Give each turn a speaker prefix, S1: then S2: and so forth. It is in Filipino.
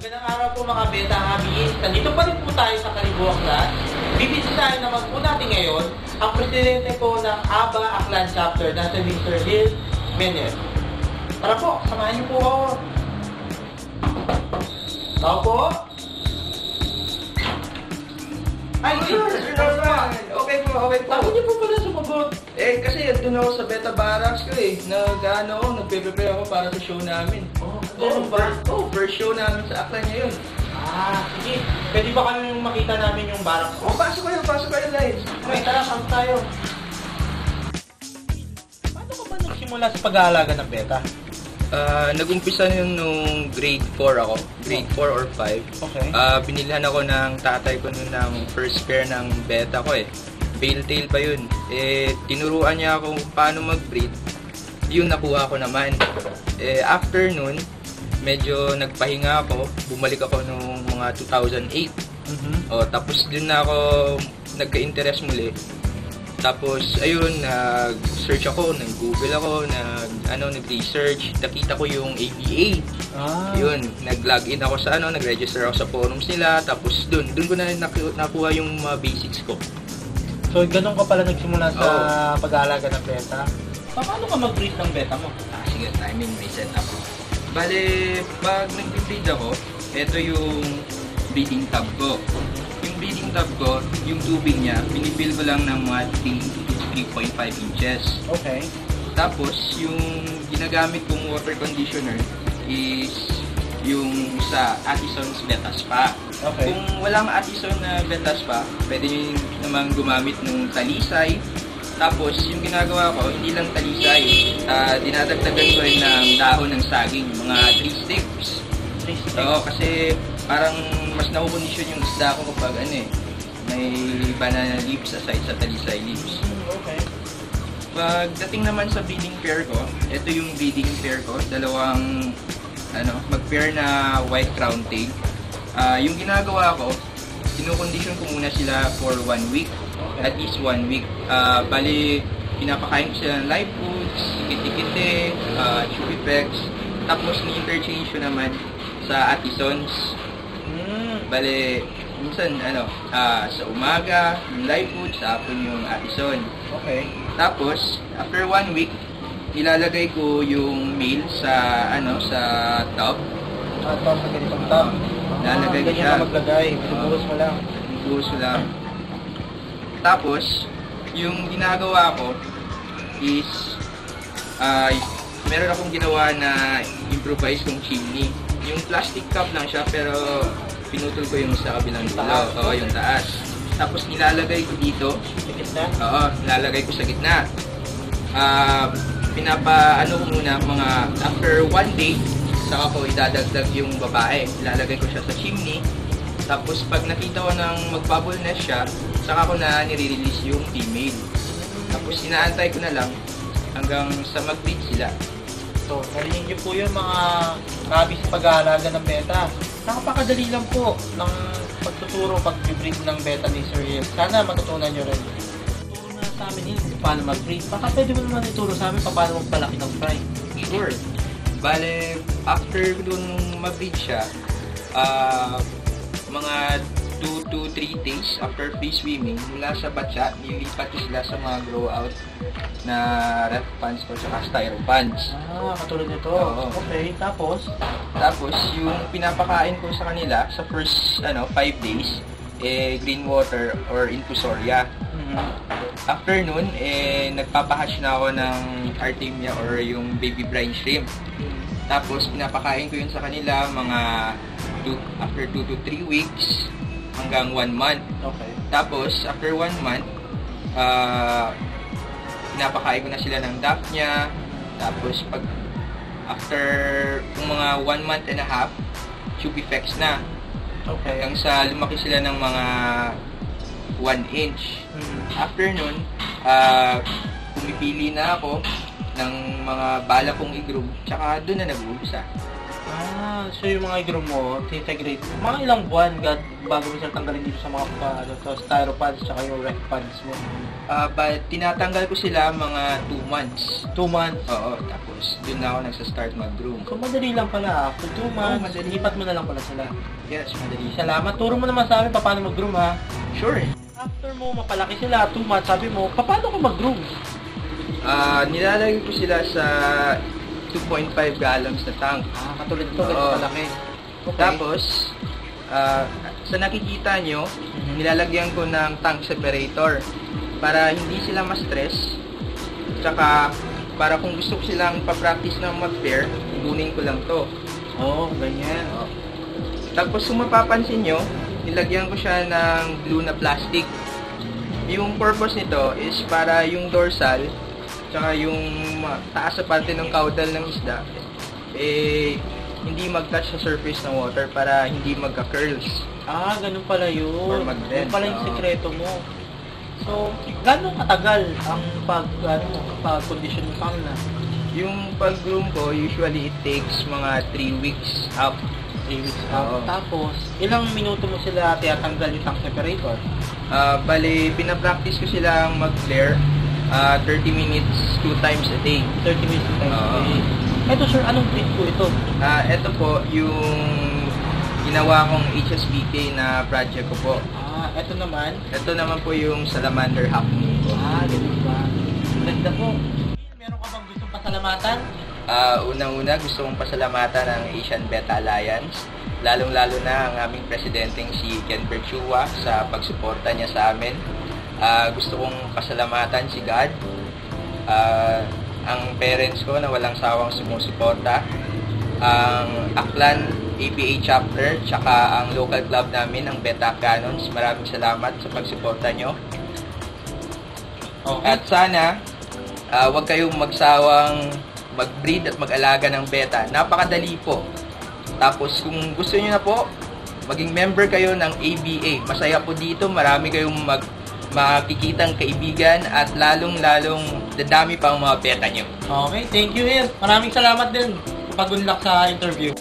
S1: Magandang araw po mga beta habis. Nandito pa rin po tayo sa Kalibuang Class. Bibisitahin naman po natin ngayon ang presidente po ng ABA Aklan Chapter na si Mr. Lil Menez. Tara po, samahan niyo po ako. Tao po. Ay, sir!
S2: Okay po.
S1: Bakit niyo po pala sumagot?
S2: Kasi doon ako sa Beta Barracks ko nagpe-prepare ako para sa show namin.
S1: Ganun ba?
S2: First show namin sa Aklan ngayon.
S1: Sige. Pwede ba kami makita namin yung barracks?
S2: Pasok kayo guys.
S1: Okay, tara, saan tayo? Paano ka ba nagsimula sa pag-aalaga ng beta?
S2: Nag-umpisa yun nung grade 4 ako. Grade 4 or 5.
S1: Okay.
S2: Binilhan ako ng tatay ko nun ng first pair ng beta ko Pale tail pa yun. Tinuruan niya ako kung paano mag-breed. Yun nakuha ko naman. After nun, medyo nagpahinga ako. Bumalik ako nung mga 2008. Tapos din na ako nagka-interest muli. Tapos ayun, nag-search ako, nag-google ako, nag-research. Nakita ko yung ABA. Yun, nag-login ako sa nag-register ako sa forums nila. Tapos dun ko na nakuha yung mga basics ko.
S1: So, ganun ka pala nagsimula sa pag-aalaga ng beta? Paano ka mag-breed ng beta mo?
S2: Sige, may setup. Bale, pag nag-breed ako, ito yung breeding tub ko. Yung breeding tub ko, yung tubig niya, pinifill ko lang ng mga 3 to 3.5 inches.
S1: Okay.
S2: Tapos, yung ginagamit kong water conditioner is yung sa Addison's Beta Spa.
S1: Okay.
S2: Kung walang Addison na Beta Spa, pwede nyo namang gumamit ng talisay. Tapos, yung ginagawa ko, hindi lang talisay. Dinadagdagan ko rin ng dahon ng saging, mga 3 sticks.
S1: 3 sticks?
S2: Oo, kasi parang mas nakukondisyon yung isda ko kapag may banana leaves aside sa talisay leaves.
S1: Okay.
S2: Pagdating naman sa breeding pair ko, ito yung breeding pair ko, dalawang mag-pair na white crown tail. Yung ginagawa ko, kinukondisyon ko muna sila for 1 week. At least 1 week. Bali, pinapakain ko sila ng live foods, kiti-kiti, chubifex. Tapos, ni-interchange ko naman sa Addison's. Bali, minsan, sa umaga, yung live food, sa hapon yung Addison.
S1: Okay.
S2: Tapos, after 1 week, ilalagay ko yung male sa tub.
S1: Tapos sa ganitong tub.
S2: Lalagay ko
S1: ganyan
S2: siya.
S1: ka maglagay. Binubuhos mo lang.
S2: Binubuhos ko lang. Tapos, yung ginagawa ko is meron akong ginawa na improvise kong chimney. Yung plastic cup lang siya pero pinutol ko yung sa kabilang dulo. Oo, yung taas. Tapos nilalagay ko dito.
S1: Sa gitna?
S2: Oo, nilalagay ko sa gitna. Pinapaano ko muna mga after 1 day saka ko idadagdag yung babae. Ilalagay ko siya sa chimney. Tapos pag nakita ko nang mag-bubble nest siya, saka ko na nire-release yung female. Tapos inaantay ko na lang hanggang sa mag-breed sila.
S1: So, narinig niyo po yun mga kabis sa pag-aalaga ng beta. Nakapakadali lang po ng pagtuturo, pag-breed ng beta ni Sir Hill. Sana matutunan niyo rin. Turo na sa amin yun kung paano mag-breed. Baka pwede mo naman ituro sa amin paano magpalaki ng fry.
S2: Sure. Bale, after dun mag-breed siya, mga 2 to 3 days after free swimming, mula sa batya, nilipat ko sila sa mga grow out na ref pans ko sa styro pans.
S1: Katulad nito.
S2: Oo.
S1: Okay, tapos?
S2: Tapos, yung pinapakain ko sa kanila sa first 5 days, green water or infusoria. After nun, nagpapahash na ako ng Artemia or yung baby brine shrimp. Tapos, pinapakain ko yun sa kanila mga after 2 to 3 weeks hanggang 1 month.
S1: Okay.
S2: Tapos, after 1 month, pinapakain ko na sila ng Daphnia. Tapos, after mga 1 month and a half, chubifex na.
S1: Okay.
S2: Hanggang sa lumaki sila ng mga 1 inch. After nun, pumipili na ako ng mga bala kong i-groom, tsaka doon na nag-uumpisa.
S1: So yung mga i-groom mo, integrate mga ilang buwan bago mo sila tanggalin dito sa mga styropads tsaka yung rec pads mo?
S2: Tinatanggal ko sila mga 2 months.
S1: 2 months?
S2: Oo, tapos dun na ako nagsa-start mag-groom.
S1: So madali lang pala. After 2 months,
S2: madali.
S1: lipat mo na lang pala sila.
S2: Yes, madali.
S1: Salamat. Turo mo naman sa amin paano mag-groom ha.
S2: Sure.
S1: After mo mapalaki sila, 2 months, sabi mo, paano ka mag-groom?
S2: Nilalagay ko sila sa 2.5 gallons na tank.
S1: Katulad ito, ganito kalaki. Okay.
S2: Tapos, sa nakikita nyo, nilalagyan ko ng tank separator para hindi sila ma-stress. Tsaka, para kung gusto ko silang pa-practice ng mag-pair, kunin ko lang to.
S1: Ganyan.
S2: Tapos, kung mapapansin nyo, nilagyan ko siya ng glue na plastic. Yung purpose nito is para yung dorsal, tsaka yung taas sa parte ng caudal ng isda, hindi mag-touch sa surface ng water para hindi magka-curls.
S1: Ganun pala yun.
S2: Or mag-bend.
S1: Ganun pala yung sekreto mo. So, gano'ng katagal ang pag-condition mo sa kanila?
S2: Yung pag-groom ko, usually it takes mga 3 weeks up.
S1: 3 weeks out. Tapos, ilang minuto mo sila tinatanggal yung tank separator?
S2: Bali, pinapractice ko silang mag-flare 30 minutes 2 times a day.
S1: 30 minutes 2 times a day. Ito sir, anong breed po ito?
S2: Ito po, yung ginawa kong HSBK na project ko po.
S1: Ito naman?
S2: Ito naman po yung Salamander Hackney ko.
S1: Ganun ba? Ganda po. Meron ka bang gustong pasalamatan?
S2: Unang-una, gusto kong pasalamatan ang Asian Beta Alliance, lalong-lalo na ang aming presidenteng si Ken Perchua sa pagsuporta niya sa amin. Gusto kong pasalamatan si God, ang parents ko na walang sawang sumusuporta, ang Aklan APA chapter, tsaka ang local club namin, ang Beta Cannons. Maraming salamat sa pagsuporta nyo.
S1: Okay.
S2: At sana, huwag kayong magsawang mag-breed at mag-alaga ng beta. Napakadali po. Tapos kung gusto niyo na po, maging member kayo ng ABA. Masaya po dito, marami kayong makikitang kaibigan at lalong-lalong dadami pa ang mga beta nyo.
S1: Okay, thank you, Ir. Maraming salamat din. Pag-good luck sa interview.